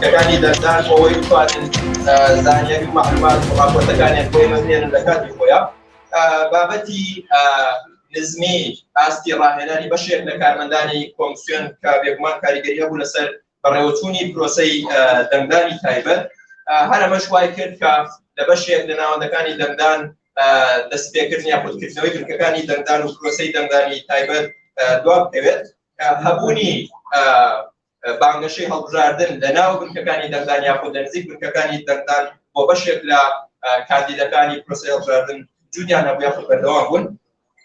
كاني دردان بۆەوەی بتوانن زانیاری و معلومات وڵاتەکانیان بۆی مەزێنن لە کاتی خۆیان بابەتی نزمی ئاستی ڕاهێنانی بەشێک لە کارمەندانی کۆمسیۆن کە بێگومان کاریگەری هەبوو لەسەر بەڕێوەچوونی پرۆسەی دەنگدانی تایبەت هەر ئەمەش وای کرد کە لە بەشێک لە ناوەندەکانی دەنگدان دەستپێکردن یا خودکردنەوەی بنکەکانی دەنگدان و پرۆسەی دەنگدانی تایبەت دوام بکەوێت هەبوونی بانگەشەی هەڵبژاردن لە ناو بنکەکانی دەنگدان یاخود لە نزیک بنکەکانی دەنگدان بۆ بەشێک لە کاندیدەکانی پرۆسەی هەڵبژاردن جوودیان هەبوو یاخود بەردەوام بوون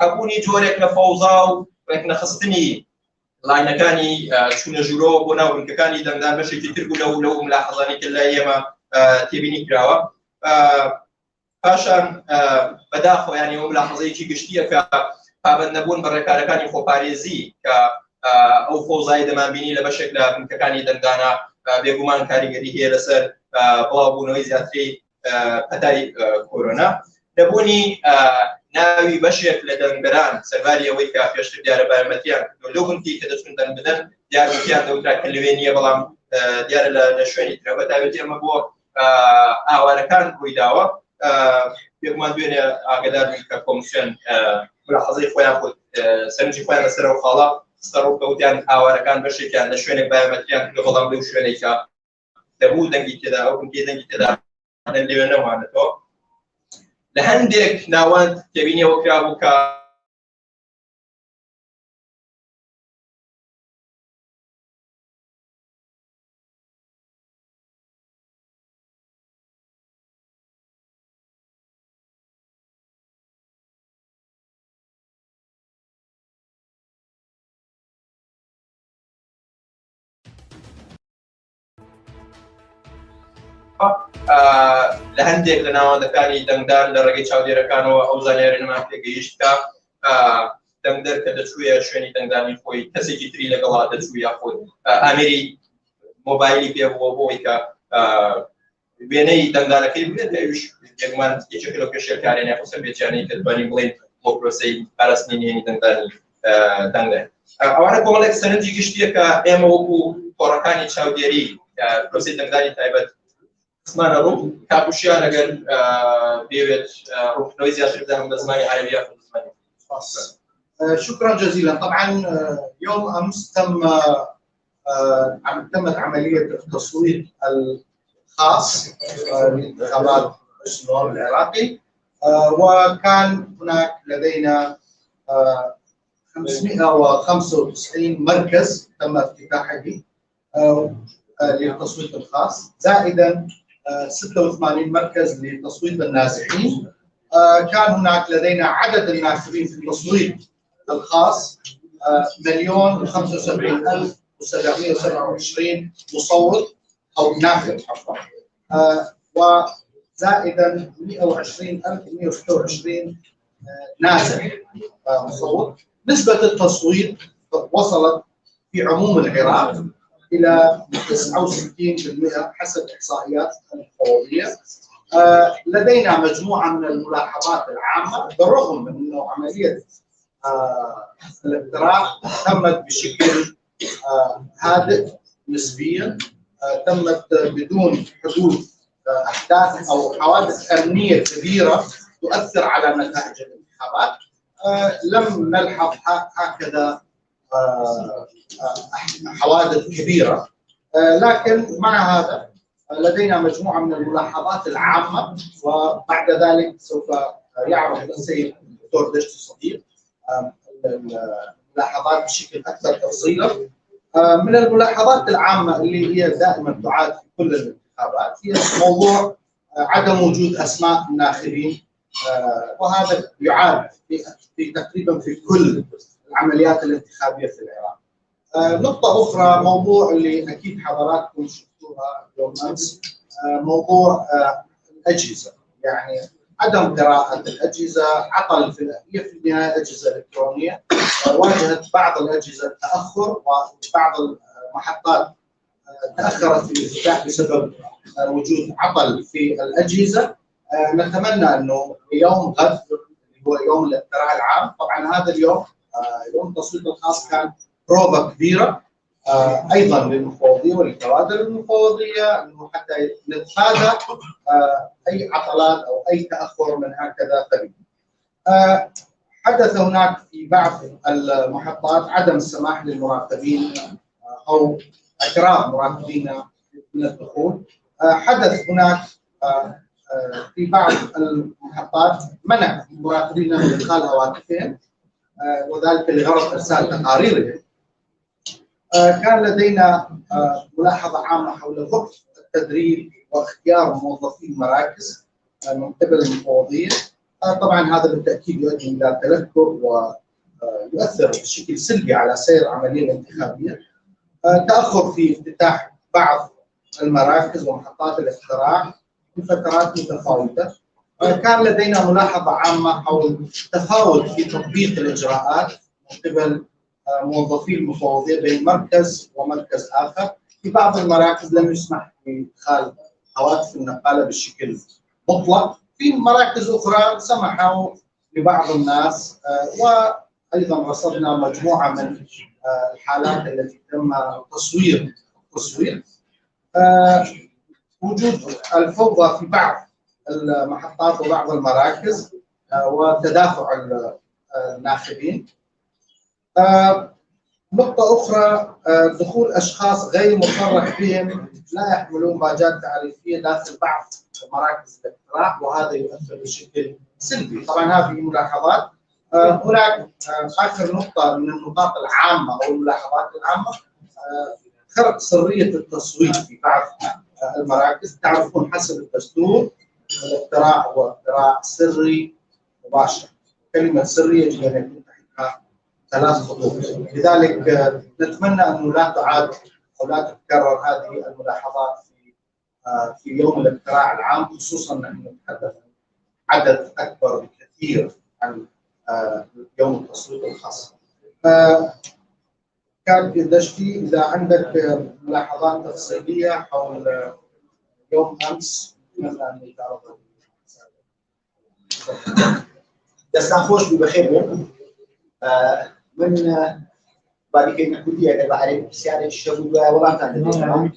هەبوونی جۆرێک لە فەوزا و ڕێکنەخستنی لاینەکانی چوونە ژوورۆ بۆ ناو بنکەکانی دەنگدان بەشێکی تر بوو لەو ملاحەزانی کە لای ئێمە تێبینی کراوە پاشان بەداخەوە یانی ئەو ملاحەزەیەکی گشتیە کە پابەند نەبوون بە ڕێکارەکانی خۆپارێزی کە ئەو فەوزای دەمانبینی لە بەشێک لە بنکەکانی دەنگدانە بێگومان کاریگەری هەیە لەسەر بڵاوبوونەوەی زیاتری پەتای کۆرۆنا دەبوونی ناوی بەشێک لە دەنگدەران سەرباری ئەوەی کە پێشتر دیارە بارەمەتیان کردو لەو بنکی کە دەچون دەنگ بدەن دیارمەتیان دەوترا کە لەوێ نییە بەڵام دیارە لە شوێنی ترە بەتایبەتی ئەمە بۆ ئاوارەکان ڕووی داوە بێگومان دوێنێ ئاگادار بووین کە کۆمسیۆن ملاحەزەی خۆیان خۆ سەرنجی خۆیان لەسەر ئەو خاڵە ستەڕۆکەوتیان ئاوارەکان بەشێکیان لە شوێنێک بایەمەتیان کردو بەڵام لەو شوێنێک کە دەبوو دەنگی تێدا ئەو بنکەی دەنگی تێدا لەوێ نەمانێتەوە لە هەندێک ناوەند تێبینیەوە کرابوو کە لە هەندێک لە ناوەندەکانی دەنگدان لە ڕێگەی چاودێرەکانەوە ئەو زانیاریمان پێگەیشت کە دەنگدەر کە دەچوویە شوێنی دەنگدانی خۆی کەسێکی تری لەگەڵا دەچوو یاخود ئامێری مۆبایلی پێ بووە بۆی کە وێنەی دەنگدانەکەی بێت ئەویش یەکمان یەکێک لەو پێشێرکارێن یاخود سەربێچیانەی کە دەتوانین بڵێین بۆ پرۆسەی پاراستنی نهێنی دەنگدانی دەنگدان ئەوانە کۆمەڵێک سەرنجی گشتیە کە ئێمە وەکو کۆڕەکانی چاودێری پرۆسەی دەنگدانی تایبەت قسمانە ڕوو کاپوشیان ئەگەر بێوێت ڕوونەوەی زیاتر بدەن بە زمانی عەرەبی یاخود زمانی شكرا جزيلا. طبعا يوم امس تمت عمليه التصويت الخاص لانتخابات مجلس النواب العراقي وكان هناك لدينا 595 مركز تم افتتاحه للتصويت الخاص زائدا 86 مركز لتصويت النازحين. كان هناك لدينا عدد الناخبين في التصويت الخاص 1,075,727 مصوت او ناخب عفوا وزائدا 120,126 نازح مصوت. نسبة التصويت وصلت في عموم العراق إلى 69% حسب إحصائيات الفوضية. لدينا مجموعة من الملاحظات العامة بالرغم من أنه عملية الاقتراع تمت بشكل هادئ نسبيا، تمت بدون حدوث أحداث أو حوادث أمنية كبيرة تؤثر على نتائج الانتخابات. لم نلحظ هكذا حوادث كبيرة، لكن مع هذا لدينا مجموعة من الملاحظات العامة وبعد ذلك سوف يعرض السيد الدكتور دشت الصديق الملاحظات بشكل أكثر تفصيلا. من الملاحظات العامة اللي هي دائما تعاد في كل الانتخابات هي موضوع عدم وجود أسماء الناخبين، وهذا يعاد في تقريبا في كل العمليات الانتخابية في العراق. نقطة أخرى موضوع اللي أكيد حضراتكم شفتوها يوم أمس، موضوع الأجهزة، يعني عدم قراءة الأجهزة، عطل في النهاية أجهزة إلكترونية، واجهت بعض الأجهزة التأخر وبعض المحطات تأخرت في الافتتاح بسبب وجود عطل في الأجهزة. نتمنى أنه يوم غد اللي هو يوم الاقتراع العام، طبعا هذا اليوم يوم التصويت الخاص كان بروفة كبيرة ايضا للمفوضيه وللكوادر المفوضيه انه حتى نتفادى اي عطلات او اي تاخر من هكذا قريب. حدث هناك في بعض المحطات عدم السماح للمراقبين او اكراه مراقبينا من الدخول. حدث هناك في بعض المحطات منع مراقبينا من ادخال هواتفهم وذلك لغرض ارسال تقاريرهم. كان لدينا ملاحظه عامه حول ضعف التدريب واختيار موظفي المراكز من قبل المفوضيه. طبعا هذا بالتاكيد يؤدي الى تلكؤ ويؤثر بشكل سلبي على سير العمليه الانتخابيه. تاخر في افتتاح بعض المراكز ومحطات الاقتراع في فترات متفاوته. كان لدينا ملاحظه عامه حول تفاوت في تطبيق الاجراءات من قبل موظفي المفوضيه بين مركز ومركز اخر. في بعض المراكز لم يسمح بادخال هواتف النقاله بشكل مطلق، في مراكز اخرى سمحوا لبعض الناس. وايضا رصدنا مجموعه من الحالات التي تم تصوير وجود الفوضى في بعض المحطات وبعض المراكز وتدافع الناخبين. نقطة أخرى دخول أشخاص غير مصرح بهم لا يحملون باجات تعريفية داخل بعض مراكز الاقتراع وهذا يؤثر بشكل سلبي. طبعا هذه ملاحظات. هناك آخر نقطة من النقاط العامة أو الملاحظات العامة خرق سرية التصويت في بعض المراكز. تعرفون حسب الدستور الاقتراع هو اقتراع سري مباشر. كلمة سرية يجب أن يكون تحتها 3 خطوط. لذلك نتمنى أنه لا تعاد أو لا تتكرر هذه الملاحظات في يوم الاقتراع العام، خصوصا نحن نتحدث عن عدد أكبر بكثير عن يوم التصويت الخاص. كان دشتي إذا عندك ملاحظات تفصيلية حول يوم أمس نتمنى أن يتعرض. دستان خوش بخير من بعد كده كلية قبل عليه بسيارة الشغل ولا كان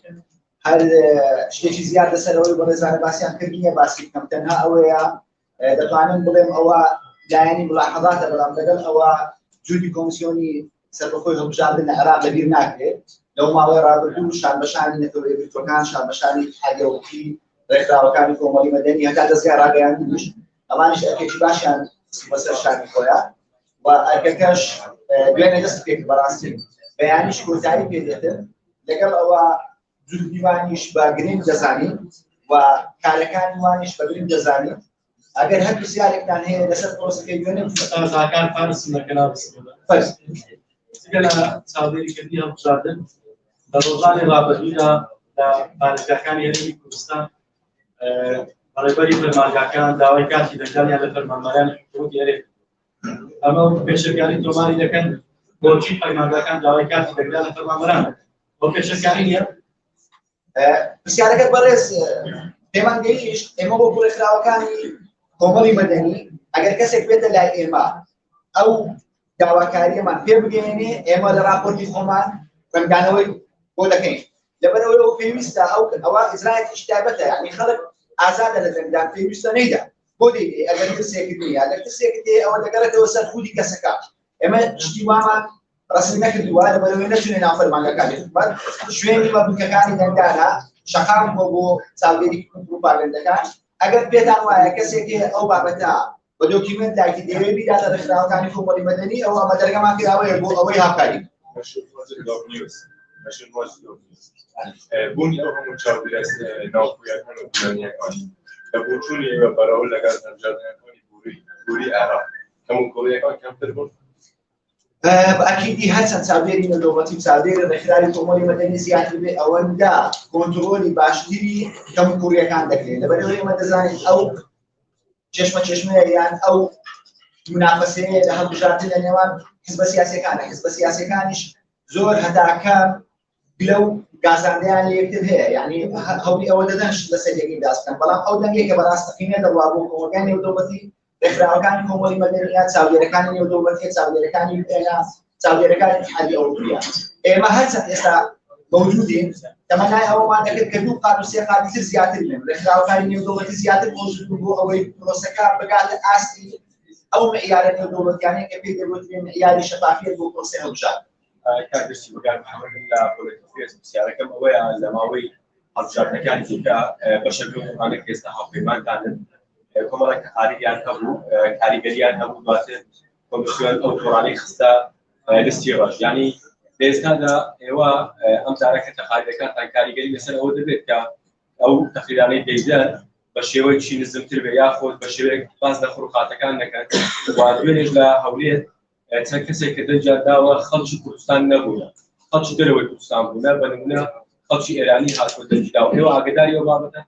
هل شيء زيادة سنوي برزانة باسيان كمية باسي كم تنها أو يا دطعنا بلهم أو يعني ملاحظات بلام بدل أو جودي كوميسيوني سرخوهم جاب لنا عراق غير ناكله لو ما ورا بدو شان بشاني نتوري بتوكان شان بشاني حاجة وفي رخاء وكان كومالي مدني هذا زيارة يعني مش أمانش أكيد باشان بس شان كويا وأكيدش بين دست فيك براسي بيانش كوزاري بيدته لقل أو جود ديوانيش باقرين جزاني وكالكان ديوانيش باقرين جزاني اگر هر کسی كان هي دست پروسه که یونیم زاکان فارس مکنا بس فرس سیگلا سعودی کردی هم زادن در روزانه رابطینا در پارچکانی هری کردستان برای بری فرمانگاکان دعوی کاتی دکتری علی فرمانبران حکومتی هری اما پیشکاری توماری دکن بورچی فرمانگاکان دعوی کاتی دکتری فرمانبران و پیشکاری نیه بسیار که برس پیمان دیش اما با پول خراوکانی کۆمەڵی مەدەنی ئەگەر کەسێک بێتە لای ئێمە ئەو داواکاریەمان پێ بگەێنێ ئێمە لە راپۆرتی خۆمان ڕنگدانەوەی بۆ دەکەین لەبەرەوەی ئەو پێویستە ئەوە ئیزرایەتی تایبەتە یعنی خەڵک ئازادە لە دەنگدان پێویستە نەیدا بۆ دەیدێ ئەگەر ترسێکت نیە ئەگەر ترسێکت هەیە ئەوە دەگەڕێتەوە سەر خودی کەسەکە ئێمە شتی وامان ڕەسمی نەکردووە لەبەرەوەی نەچونێ ناو فەرمانگەکانی حکومەت شوێنی مەبنکەکانی دەنگدانە شەقام بۆ چاودێری پروپاگەندەکان اگر پیدا ہوا ہے کسی کہ او بابتا و ڈاکیومنٹ لاکی دیوی بھی داتا رکھنا کانی کوملی مدنی او مدرگا ما کی اوی ابو اوی حقاری بونی او هم چاودی است ناویت من بودنی کانی بچونی و برای لگن جادن کانی بوری عراق کمون کولی کان کم تربون اكيد هسه تصاوير من لغتي تصاوير الرحلات الكومولي مدني زياده بي اوندا كنترولي باشتري كم كوريا كان دكلي لبنوي مدزاني او چشمه يعني او منافسه لهم بجات النيوان حزب سياسي كانش زور هذا كان بلو غازانديان يكتب هي يعني هولي اوددنش لسجين داس كان بلا او دنگي كبراس تقينه دوابو كوغاني ودوبتي رخراو كان كومولي مدنيات تصاوير كان يودوبتي تصاوير كان يبقى چاودێرەکانی اتحادیە ئەوروپیە ئێمە هەرچەند ئێستا موجودين تەمەنای ئەوەمان دەکرد کە دوو قات و سێ قاتی تر زیاتر بێن لە خراوەکانی نێودەوڵەتی زیاتر موجود بوو بۆ ئەوەی پرۆسەکە بگاتە ئاستی ئەو معیارە نێودەوڵەتیانەیە کە پێی دەگوترێن معیاری شەفافیت بۆ پرۆسەی هەڵبژار کاردشتی بەکار محەممەد لە پۆلیتیکس پرسیارەکەم ئەوەیە لە ماوەی هەڵبژاردنەکانی دیکە بەشە بێوانە کە ئێستا هاوپەیمانتانن کۆمەڵێک کاریگەریان هەبوو کاریگەریان هەبوو دواتر کۆمیسیۆن ئەو تۆڕانەی خستە لستی ڕەش ینی لە ئێستادا ئێوە ئەم جارەکە تەقاریدەکانتان کاریگەری لەسەر ئەوە دەبێت کە ئەو تەقریرانەی دەیدەن بە شێوەیەکی نزمتر بێ یاخۆت بە شێوەیەک باز لە خوڕقاتەکان دەکەن وا دوێنێش لە هەولێر چەند کەسێک کە دەرجاداوە خەڵکی کوردستان نەبوون خەڵکی دەرەوەی کوردستان بوونە بە نمونە خەڵکی ئێرانی هاتووە دەرجداوە ئێوە ئاگداری ئەو بابەتە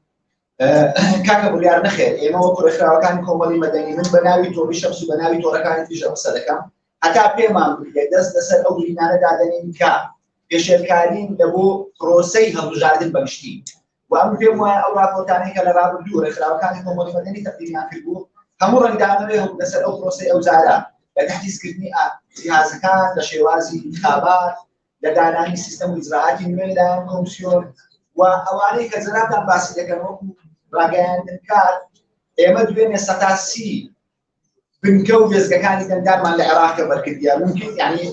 کاکە بڕیار نەخێر ئێمە وەکو ڕێکخراوەکانی کۆمەڵی مەدەنی من بە ناوی تۆڕی شەمس و بە ناوی تۆڕەکانی تریژە قسە دەکەم هەتا پێمان بگرێ دەست لەسەر ئەو بینانە دادەنین کە پێشێرکارین لە بۆ پرۆسەی هەڵبژاردن بەگشتی و ئەم پێم وایە ئەو راپۆرتانەی کە لە ڕابردوو ڕێکخراوەکانی کۆمەڵی مەدەنی تەقدیمیان کردبوو هەموو ڕەنگدانەوەی هەبوو لەسەر ئەو پرۆسەی ئەو جارە لە تەحدیثکردنی جیهازەکان لە شێوازی انتخابات لە دانانی سیستەم و ئیجراعاتی نوێ لایەن کۆمیسیۆن و ئەوانەی کە جەنابتان باسی دەکەن وەکو ڕاگەیاندنکار ئێمە دوێنێ سەتاسی بنکە و وێزگەکانی دەنگدانمان لە عێراق بەرکردیە ممکن یعنی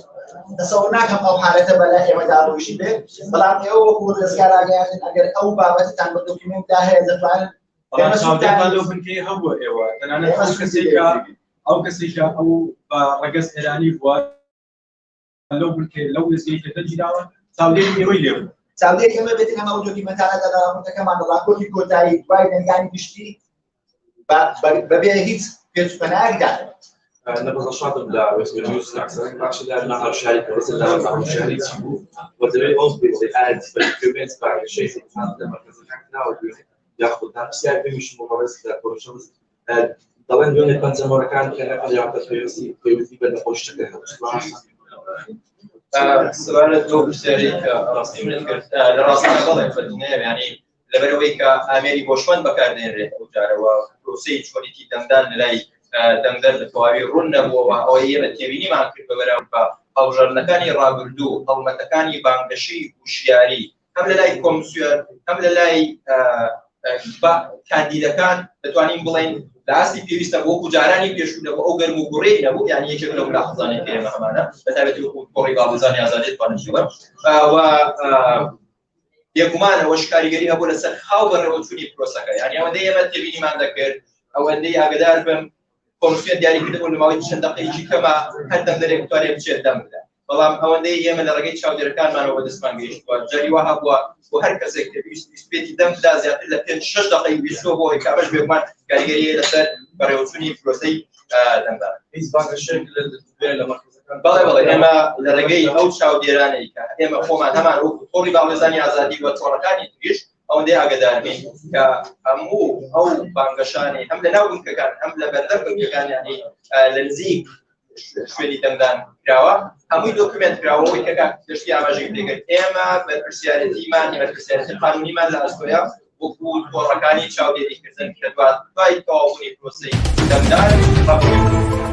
تەسەوڕ ناکەم ئەو حالەتە بەلا ئێمەدا ڕۆیشی بێت بەڵام ئێوە وەکو وەرگەزگار ڕاگەیاندن ئەگەر ئەو بابەتتان بە دۆکیومنتدا هەیە دەتوانن چاودێران لەو بنکەی هەبووە ئێوە تەنانەت ئەو کەسێکە ئەو بە ڕەگەز ئێرانی بووە لەو بنکەی لەو وێزگەی کە دەرجداوە چاودێری ئێوەی لێ بوو چاودێری ئێمە بێتن هەمە ئەو دۆکیومنتانە لە راپۆرتەکەمان لە راپۆرتی کۆتایی دوای دەنگانی گشتی بەبێ هیچ پێچوپەنایەک دادەن نبغى نشاطر لا ويسجلوس احسن ماتش لا نهار شارك بس لا نهار شارك وتري اوزبي اد بالكومنت بعد شيء هذا مركز حقنا ياخذ نفس يعني مش مبارز لا بروشنز طبعا دون البنزا مركان كان يعطي في بدنا خوش تكه سؤال دو بسيري راسي من الكرت لراسي قضية فالدنيا يعني لبرويك أميري بوشمان بكاردين ريح وجارة وروسي شوليتي دمدان للاي دەنگدەر لە تەواوی ڕوون نەبووەوە ئەوەی ئێمە تێبینیمان کرد بە بەراورد بە هەڵبژاردنەکانی ڕابردوو هەڵمەتەکانی بانگەشەی هوشیاری هەم لە لای کۆمیسیۆن هەم لە لای کاندیدەکان دەتوانین بڵێن لە ئاستی پێویستە بۆ وەکو جارانی پێشوو لەبوو ئەو گەرم و گوڕێی نەبوو یانی یەکێک لەو ملاحەزانەی کە ئێمە هەمانە بەتایبەتی وەکو کۆڕی باڵوزانی ئازادی دەتوانێتەوە و یەکومانە وەش کاریگەری هەبوو لەسەر خاو بەڕێوەچوونی پرۆسەکە یانی ئەوەندەی ئێمە تێبینیمان دەکرد ئەوەندەی ئاگدار بم کۆمیسیۆن دیاریکردبوو لە ماوەی چەند دەقەیەکی کەمە هەر دەنگدەرێک بتوانێت بچێت دەم بدات بەڵام ئەوەندەی ئێمە لە ڕێگەی چاودێرەکانمانەوە دەستمان گەیشتووە جاری وا هەبووە بۆ هەر کەسێک پێویست بێتی دەم بدا زیاتر لە 5-6 دقەی ویستوە بۆ ئەوەی کابەش بێگومان کاریگەریە لەسەر بەڕێوەچوونی پرۆسەی دەنگدان بەڵێ ئێمە لە ڕێگەی ئەو چاودێرانەی کە ئێمە خۆمان هەمان وەکو تۆڕی باڵێزانی ئازادی وە تۆڕەکانی تریش ئەوەندەی ئاگداربین کە هەموو ئەو بانگەشانی هەم لە ناو بنکەکان هەم لە بەردەم بنکەکان یعنی لە نزیک شوێنی دەنگدان کراوە هەمووی دۆکومنت کراوەوەی کە گشتی ئاماژەی لێگرت ئێمە بەرپرسیارەتیمان بەرپرسیارەتی قانونیمان لە ئەستۆیا وەکو تۆڕەکانی چاودێریکردن کە دوای تەواوبوونی پرۆسەی دەنگدان